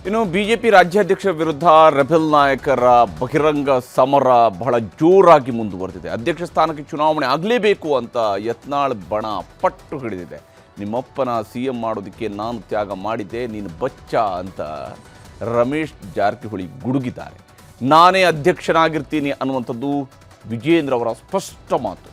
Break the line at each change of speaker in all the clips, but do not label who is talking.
ಇನ್ನು ಬಿಜೆಪಿ ರಾಜ್ಯಾಧ್ಯಕ್ಷರ ವಿರುದ್ಧ ರೆಬೆಲ್ ನಾಯಕರ ಬಹಿರಂಗ ಸಮರ ಬಹಳ ಜೋರಾಗಿ ಮುಂದುವರೆದಿದೆ. ಅಧ್ಯಕ್ಷ ಸ್ಥಾನಕ್ಕೆ ಚುನಾವಣೆ ಆಗಲೇಬೇಕು ಅಂತ ಯತ್ನಾಳ್ ಬಣ ಪಟ್ಟು ಹಿಡಿದಿದೆ. ನಿಮ್ಮಪ್ಪನ ಸಿಎಂ ಮಾಡೋದಕ್ಕೆ ನಾನು ತ್ಯಾಗ ಮಾಡಿದ್ದೆ, ನೀನು ಬಚ್ಚ ಅಂತ ರಮೇಶ್ ಜಾರಕಿಹೊಳಿ ಗುಡುಗಿದ್ದಾರೆ. ನಾನೇ ಅಧ್ಯಕ್ಷನಾಗಿರ್ತೀನಿ ಅನ್ನುವಂಥದ್ದು ವಿಜಯೇಂದ್ರ ಅವರ ಸ್ಪಷ್ಟ ಮಾತು.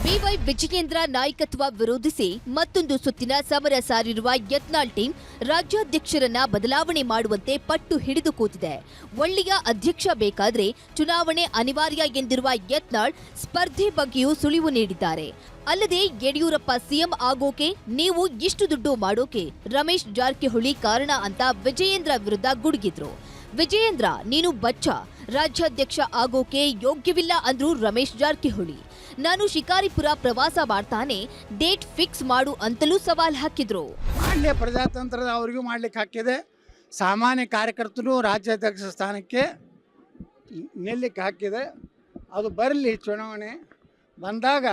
ಬಿವೈ ವಿಜಯೇಂದ್ರ ನಾಯಕತ್ವ ವಿರೋಧಿಸಿ ಮತ್ತೊಂದು ಸುತ್ತಿನ ಸಮರ ಸಾರಿರುವ ಯತ್ನಾಳ್ ಟೀಮ್ ರಾಜ್ಯಾಧ್ಯಕ್ಷರನ್ನ ಬದಲಾವಣೆ ಮಾಡುವಂತೆ ಪಟ್ಟು ಹಿಡಿದು ಕೂತಿದೆ. ಒಳ್ಳೆಯ ಅಧ್ಯಕ್ಷ ಬೇಕಾದ್ರೆ ಚುನಾವಣೆ ಅನಿವಾರ್ಯ ಎಂದಿರುವ ಯತ್ನಾಳ್ ಸ್ಪರ್ಧೆ ಬಗ್ಗೆಯೂ ಸುಳಿವು ನೀಡಿದ್ದಾರೆ. ಅಲ್ಲದೆ ಯಡಿಯೂರಪ್ಪ ಸಿಎಂ ಆಗೋಕೆ ನೀವು ಇಷ್ಟು ದುಡ್ಡು ಮಾಡೋಕೆ ರಮೇಶ್ ಜಾರಕಿಹೊಳಿ ಕಾರಣ ಅಂತ ವಿಜಯೇಂದ್ರ ವಿರುದ್ಧ ಗುಡುಗಿದ್ರು. ವಿಜಯೇಂದ್ರ ನೀನು ಬಚ್ಚ, ರಾಜ್ಯಾಧ್ಯಕ್ಷ ಆಗೋಕೆ ಯೋಗ್ಯವಿಲ್ಲ ಅಂದ್ರು ರಮೇಶ್ ಜಾರಕಿಹೊಳಿ. ನಾನು ಶಿಕಾರಿಪುರ ಪ್ರವಾಸ ಮಾಡ್ತಾನೆ, ಡೇಟ್ ಫಿಕ್ಸ್ ಮಾಡು ಅಂತಲೂ ಸವಾಲ್ ಹಾಕಿದ್ರು.
ಮಾಡಲಿ, ಪ್ರಜಾತಂತ್ರದ ಅವರಿಗೂ ಮಾಡ್ಲಿಕ್ಕೆ ಹಾಕಿದೆ. ಸಾಮಾನ್ಯ ಕಾರ್ಯಕರ್ತರು ರಾಜ್ಯಾಧ್ಯಕ್ಷ ಸ್ಥಾನಕ್ಕೆ ನಿಲ್ಲಕ್ಕೆ ಹಾಕಿದೆ. ಅದು ಬರಲಿ, ಚುನಾವಣೆ ಬಂದಾಗ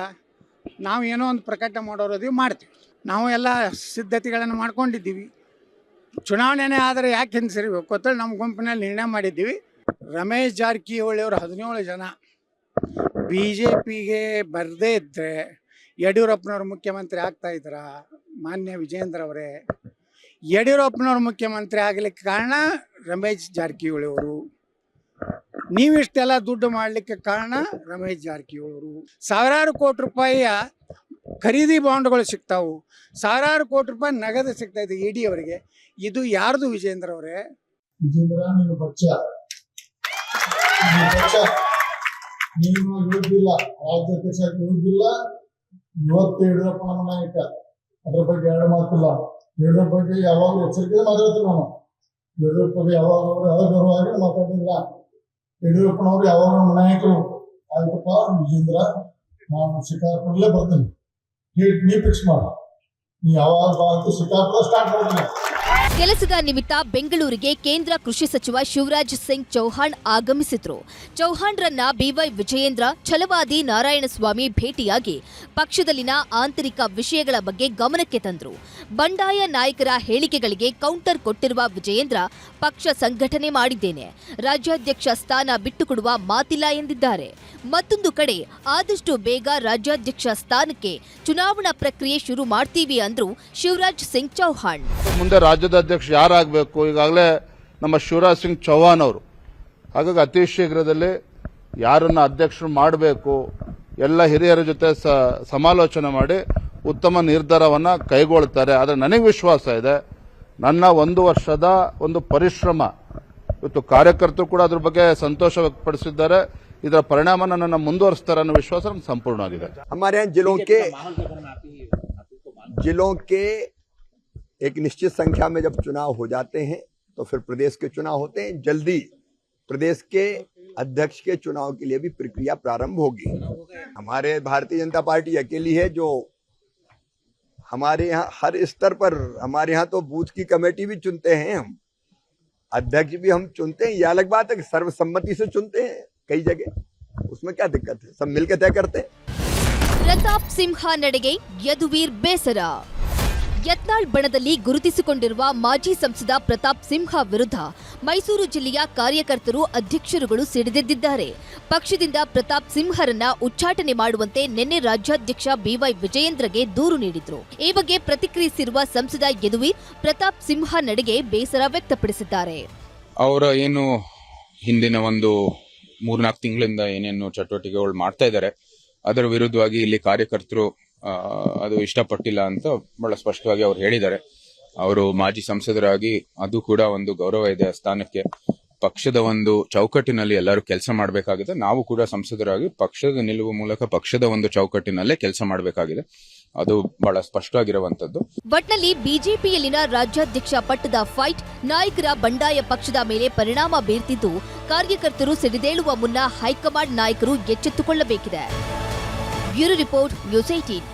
ನಾವು ಏನೋ ಒಂದು ಪ್ರಕಟ ಮಾಡೋದು ಮಾಡ್ತೀವಿ. ನಾವು ಎಲ್ಲ ಸಿದ್ಧತೆಗಳನ್ನು ಮಾಡ್ಕೊಂಡಿದ್ದೀವಿ. ಚುನಾವಣೆನೇ ಆದರೆ ಯಾಕೆ ಹಿಂಸರಿಬೇಕು ಅಂತೇಳಿ ನಮ್ಮ ಗುಂಪಿನಲ್ಲಿ ನಿರ್ಣಯ ಮಾಡಿದ್ದೀವಿ. ರಮೇಶ್ ಜಾರಕಿಹೊಳಿ ಅವರು 17 ಜನ BJPಗೆ ಬರದೇ ಇದ್ದರೆ ಯಡಿಯೂರಪ್ಪನವ್ರು ಮುಖ್ಯಮಂತ್ರಿ ಆಗ್ತಾ ಇದ್ರ? ಮಾನ್ಯ ವಿಜಯೇಂದ್ರ ಅವರೇ, ಯಡಿಯೂರಪ್ಪನವ್ರು ಮುಖ್ಯಮಂತ್ರಿ ಆಗಲಿಕ್ಕೆ ಕಾರಣ ರಮೇಶ್ ಜಾರಕಿಹೊಳಿ ಅವರು. ನೀವಿಷ್ಟೆಲ್ಲ ದುಡ್ಡು ಮಾಡಲಿಕ್ಕೆ ಕಾರಣ ರಮೇಶ್ ಜಾರಕಿಹೊಳಿ ಅವರು. ಸಾವಿರಾರು ಕೋಟಿ ರೂಪಾಯಿಯ ಖರೀದಿ ಬಾಂಡ್ಗಳು ಸಿಗ್ತಾವು, ಸಾವಿರಾರು ಕೋಟಿ ರೂಪಾಯಿ ನಗದು ಸಿಗ್ತಾ ಇದೆ ED ಅವರಿಗೆ. ಇದು ಯಾರ್ದು ವಿಜೇಂದ್ರ ಅವರೇ?
ವಿಜೇಂದ್ರ ನೀನು ಬಚ್ಚ, ನೀನು ಇರುವುದಿಲ್ಲ, ರಾಜ್ಯಾಧ್ಯಕ್ಷ ಇರುವುದಿಲ್ಲ. ಇವತ್ತು ಯಡಿಯೂರಪ್ಪ ನಮ್ಮ ನಾಯಕ, ಅದ್ರ ಬಗ್ಗೆ ಎರಡು ಮಾತಿಲ್ಲ. ಯಡಿಯೂರಪ್ಪ ಬಗ್ಗೆ ಯಾವಾಗ ಎಚ್ಚರಿಕೆ ಮಾತಾಡ್ತೀವಿ ನಾವು. ಯಡಿಯೂರಪ್ಪ ಬಗ್ಗೆ ಯಾವಾಗ ಅಗೌರವಾಗಿ ಮಾತಾಡಿಲ್ಲ. ಯಡಿಯೂರಪ್ಪನವ್ರು ಯಾವಾಗ ನಮ್ಮ ನಾಯಕರು. ಆಯ್ತಪ್ಪ ವಿಜೇಂದ್ರ, ನಾನು ಶಿಕಾರ್ಪುರಲ್ಲೇ ಬರ್ತೀನಿ, ನೀ ಫಿಕ್ಸ್ ಮಾಡ, ನೀ ಯಾವಾಗ ಬಾ ಅಂತ ಶಿಕಾರ್ಪುರ ಸ್ಟಾರ್ಟ್ ಮಾಡ್ತೀನಿ.
ಕೆಲಸದ ನಿಮಿತ್ತ ಬೆಂಗಳೂರಿಗೆ ಕೇಂದ್ರ ಕೃಷಿ ಸಚಿವ ಶಿವರಾಜ್ ಸಿಂಗ್ ಚೌಹಾಣ್ ಆಗಮಿಸಿದ್ರು. ಚೌಹಾಣ್ರನ್ನ ಬಿವೈ ವಿಜಯೇಂದ್ರ, ಛಲವಾದಿ ನಾರಾಯಣಸ್ವಾಮಿ ಭೇಟಿಯಾಗಿ ಪಕ್ಷದಲ್ಲಿನ ಆಂತರಿಕ ವಿಷಯಗಳ ಬಗ್ಗೆ ಗಮನಕ್ಕೆ ತಂದ್ರು. ಬಂಡಾಯ ನಾಯಕರ ಹೇಳಿಕೆಗಳಿಗೆ ಕೌಂಟರ್ ಕೊಟ್ಟಿರುವ ವಿಜಯೇಂದ್ರ, ಪಕ್ಷ ಸಂಘಟನೆ ಮಾಡಿದ್ದೇನೆ, ರಾಜ್ಯಾಧ್ಯಕ್ಷ ಸ್ಥಾನ ಬಿಟ್ಟುಕೊಡುವ ಮಾತಿಲ್ಲ ಎಂದಿದ್ದಾರೆ. ಮತ್ತೊಂದು ಕಡೆ ಆದಷ್ಟು ಬೇಗ ರಾಜ್ಯಾಧ್ಯಕ್ಷ ಸ್ಥಾನಕ್ಕೆ ಚುನಾವಣಾ ಪ್ರಕ್ರಿಯೆ ಶುರು ಮಾಡ್ತೀವಿ ಅಂದ್ರು ಶಿವರಾಜ್ ಸಿಂಗ್ ಚೌಹಾಣ್.
ಮುಂದೆ ರಾಜ್ಯದ ಅಧ್ಯಕ್ಷ ಯಾರಾಗಬೇಕು, ಈಗಾಗಲೇ ನಮ್ಮ ಶಿವರಾಜ್ ಸಿಂಗ್ ಚೌಹಾಣ್ ಅವರು. ಹಾಗಾಗಿ ಅತಿ ಶೀಘ್ರದಲ್ಲಿ ಯಾರನ್ನ ಅಧ್ಯಕ್ಷರು ಮಾಡಬೇಕು, ಎಲ್ಲ ಹಿರಿಯರ ಜೊತೆ ಸಮಾಲೋಚನೆ ಮಾಡಿ ಉತ್ತಮ ನಿರ್ಧಾರವನ್ನ ಕೈಗೊಳ್ತಾರೆ. ಆದರೆ ನನಗೆ ವಿಶ್ವಾಸ ಇದೆ, ನನ್ನ 1 ವರ್ಷದ ಒಂದು ಪರಿಶ್ರಮ, ಇವತ್ತು ಕಾರ್ಯಕರ್ತರು ಕೂಡ ಅದ್ರ ಬಗ್ಗೆ ಸಂತೋಷ ವ್ಯಕ್ತಪಡಿಸಿದ್ದಾರೆ. ಇದರ ಪರಿಣಾಮ ನನ್ನನ್ನು ಮುಂದುವರಿಸ್ತಾರೆ ಅನ್ನೋ ವಿಶ್ವಾಸ ನಮ್ಗೆ ಸಂಪೂರ್ಣವಾಗಿದೆ.
हमारे यहाँ जिलों के एक निश्चित संख्या में जब चुनाव हो जाते हैं तो फिर प्रदेश के चुनाव होते हैं. जल्दी प्रदेश के अध्यक्ष के चुनाव के लिए भी प्रक्रिया प्रारंभ होगी. हमारे भारतीय जनता पार्टी अकेली है जो हमारे यहाँ हर स्तर पर, हमारे यहाँ तो बूथ की कमेटी भी चुनते हैं, हम अध्यक्ष भी हम चुनते हैं. ये अलग बात है कि सर्वसम्मति से चुनते हैं कई जगह, उसमें क्या दिक्कत है, सब मिलकर तय करते हैं.
ಪ್ರತಾಪ್ ಸಿಂಹ ನಡೆಗೆ ಯದುವೀರ್ ಬೇಸರ. ಯತ್ನಾಳ್ ಬಣದಲ್ಲಿ ಗುರುತಿಸಿಕೊಂಡಿರುವ ಮಾಜಿ ಸಂಸದ ಪ್ರತಾಪ್ ಸಿಂಹ ವಿರುದ್ಧ ಮೈಸೂರು ಜಿಲ್ಲೆಯ ಕಾರ್ಯಕರ್ತರು, ಅಧ್ಯಕ್ಷರುಗಳು ಸಿಡಿದೆದ್ದಿದ್ದಾರೆ. ಪಕ್ಷದಿಂದ ಪ್ರತಾಪ್ ಸಿಂಹರನ್ನ ಉಚ್ಚಾಟನೆ ಮಾಡುವಂತೆ ನಿನ್ನೆ ರಾಜ್ಯಾಧ್ಯಕ್ಷ ಬಿವೈ ವಿಜಯೇಂದ್ರಗೆ ದೂರು ನೀಡಿದ್ರು. ಈ ಬಗ್ಗೆ ಪ್ರತಿಕ್ರಿಯಿಸಿರುವ ಸಂಸದ ಯದುವೀರ್, ಪ್ರತಾಪ್ ಸಿಂಹ ನಡೆಗೆ ಬೇಸರ ವ್ಯಕ್ತಪಡಿಸಿದ್ದಾರೆ.
ಅವರ ಏನು ಹಿಂದಿನ ಒಂದು 3-4 ತಿಂಗಳಿಂದ ಏನೇನು ಚಟುವಟಿಕೆಗಳು ಮಾಡ್ತಾ ಇದ್ದಾರೆ, ಅದರ ವಿರುದ್ಧವಾಗಿ ಇಲ್ಲಿ ಕಾರ್ಯಕರ್ತರು ಅದು ಇಷ್ಟಪಟ್ಟಿಲ್ಲ ಅಂತ ಬಹಳ ಸ್ಪಷ್ಟವಾಗಿ ಅವ್ರು ಹೇಳಿದ್ದಾರೆ. ಅವರು ಮಾಜಿ ಸಂಸದರಾಗಿ ಅದು ಕೂಡ ಒಂದು ಗೌರವ ಇದೆ ಸ್ಥಾನಕ್ಕೆ. ಪಕ್ಷದ ಒಂದು ಚೌಕಟ್ಟಿನಲ್ಲಿ ಎಲ್ಲರೂ ಕೆಲಸ ಮಾಡಬೇಕಾಗಿದೆ. ನಾವು ಕೂಡ ಸಂಸದರಾಗಿ ಪಕ್ಷದ ನಿಲುವು ಮೂಲಕ ಪಕ್ಷದ ಒಂದು ಚೌಕಟ್ಟಿನಲ್ಲೇ ಕೆಲಸ ಮಾಡಬೇಕಾಗಿದೆ. ಅದು ಬಹಳ ಸ್ಪಷ್ಟವಾಗಿರುವಂತದ್ದು.
ಒಟ್ನಲ್ಲಿ ಬಿಜೆಪಿಯಲ್ಲಿನ ರಾಜ್ಯಾಧ್ಯಕ್ಷ ಪಟ್ಟದ ಫೈಟ್ ನಾಯಕರ ಬಂಡಾಯ ಪಕ್ಷದ ಮೇಲೆ ಪರಿಣಾಮ ಬೀರ್ತಿದ್ದು, ಕಾರ್ಯಕರ್ತರು ಸಿಡಿದೇಳುವ ಮುನ್ನ ಹೈಕಮಾಂಡ್ ನಾಯಕರು ಎಚ್ಚೆತ್ತುಕೊಳ್ಳಬೇಕಿದೆ. Bureau report, news 18.